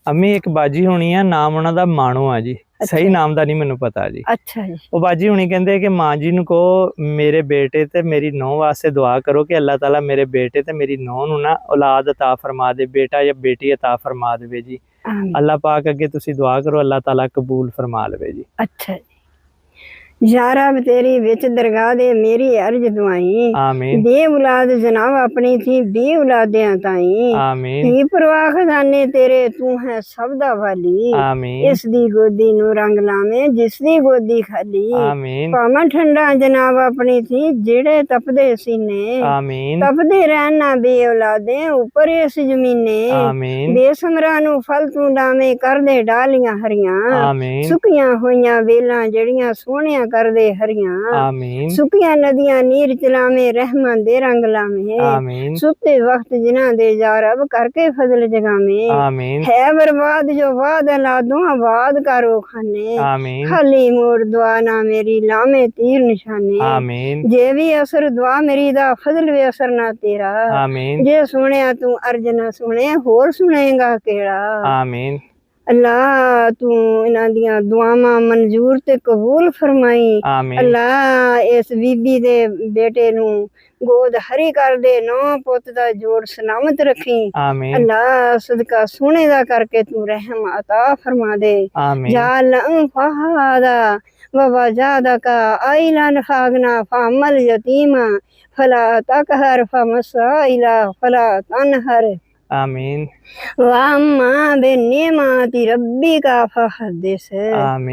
ਅੰਮੀ ਇੱਕ ਬਾਜੀ ਹੋਣੀ ਆ, ਨਾਮ ਉਹਨਾਂ ਦਾ ਮਾਣੋ ਆ ਜੀ। ਸਹੀ ਨਾਮ ਦਾ ਨਹੀਂ ਮੈਨੂੰ ਪਤਾ ਜੀ। ਅੱਛਾ ਜੀ। ਉਹ ਬਾਜੀ ਹੁਣੀ ਕਹਿੰਦੇ ਕਿ ਮਾਂ ਜੀ ਨੂੰ ਕਹੋ ਮੇਰੇ ਬੇਟੇ ਤੇ ਮੇਰੀ ਨੂੰਹ ਵਾਸਤੇ ਦੁਆ ਕਰੋ ਕਿ ਅੱਲਾਹ ਤਾਲਾ ਮੇਰੇ ਬੇਟੇ ਤੇ ਮੇਰੀ ਨੂੰਹ ਨੂੰ ਨਾ ਔਲਾਦ ਅਤਾ ਫਰਮਾ ਦੇ, ਬੇਟਾ ਜਾਂ ਬੇਟੀ ਅਤਾ ਫਰਮਾ ਦੇਵੇ ਜੀ। ਅੱਲਾਹ ਪਾਕ ਅੱਗੇ ਤੁਸੀਂ ਦੁਆ ਕਰੋ, ਅੱਲਾਹ ਤਾਲਾ ਕਬੂਲ ਫਰਮਾ ਲਵੇ ਜੀ। ਅੱਛਾ जी। या रब तेरी विच दरगाह दे मेरी अर्ज दुआई, आमीन। दे औलाद जनाब अपनी थी बे औलादियां ताई, आमीन। धी परवाह खजाने तेरे तू है सब दा वाली, आमीन। इस दी गोदी नू रंग लावे जिस दी गोदी खाली, आमीन। भावें ठंडा जनाब अपनी थी जेड़े तपदे सीने, आमीन। तपदे रहना बे औलादे ऊपर इस जमीने, आमीन। बेसमरा नू फल तू डावे कर दे डालियां हरियां, आमीन। सुकियां होइयां वेलां जड़ियां सोहणियां कर दे हरियां, आमीन। सुकियां नदियां नीर चलावे रहमान दे रंग लावे, आमीन। सुते वक्त जिन्हां दे या रब करके फजल जगावे, आमीन। है बर्बाद जो बाद औलादों आबाद करो खाने, आमीन। खाली मोड़ दुआ ना मेरी लामे तीर निशाने, आमीन। जे भी असर दुआ मेरी दा फजल वे असर ना तेरा, आमीन। जे सुनिया तू अर्ज ना सुने होर सुनेगा केड़ा। आमीन। अल्लाह तू इन्हां दियां दुआवां मंजूर ते कबूल फरमाई। आमीन। अल्लाह इस बीबी दे बेटे नू गोद हरी कर दे, नौ पुत दा जोड़ सलामत रखी। आमीन। अल्लाह सदका सोने दा करके तू रहम अता फरमा दे। आमीन। या लम फहादा वबा जादा का आइलन खागना फामल यतीमा फला तकहर फमसाइला फला तनहर। आमीन। वाम्मा बेनिमाति रब्बिका फहदिस। आमीन।